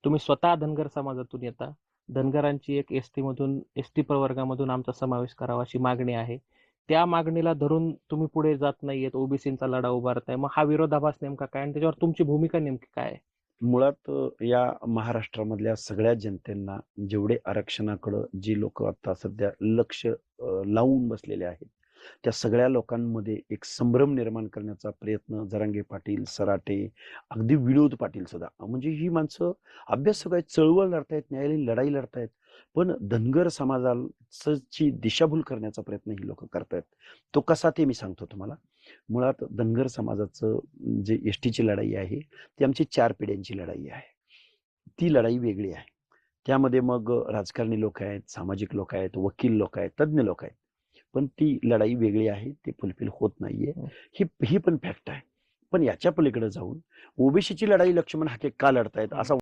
तुम्ही स्वतः धनगर समाजातून येता. धनगरांची एक एसटी प्रवर्गामधून आमचा समावेश करावा अशी मागणी आहे. त्या मागणीला धरून तुम्ही पुढे जात नाहीयेत, ओबीसींचा लढा उभारताय. मग हा विरोधाभास नेमका काय आणि त्याच्यावर तुमची भूमिका नेमकी काय आहे? मुळात या महाराष्ट्रामधल्या सगळ्या जनतेंना जेवढे आरक्षणाकडं जी लोक आता सध्या लक्ष लावून बसलेले आहेत, त्या सगळ्या लोकांमध्ये एक संभ्रम निर्माण करण्याचा प्रयत्न जरांगे पाटील, सराटे, अगदी विनोद पाटील सुद्धा, म्हणजे ही माणसं अभ्यासक आहेत, चळवळ लढतायत, न्यायालयीन लढाई लढतायत, पण धनगर समाजाची दिशाभूल करण्याचा प्रयत्न ही लोक करतायत. तो कसा ते मी सांगतो तुम्हाला. मुळात धनगर समाजाचं जे एसटीची लढाई आहे ती आमची 4 पिढ्यांची लढाई आहे. ती लढाई वेगळी आहे. त्यामध्ये मग राजकारणी लोक आहेत, सामाजिक लोक आहेत, वकील लोक आहेत, तज्ञ लोक आहेत. पण ती लढाई वेगळी आहे. ती फुलफिल होत नाहीये. ही ही पण फॅक्ट आहे. पण याच्या पलीकडे जाऊन ओबीसीची लढाई लक्ष्मण हाके का लढतायत हं. असा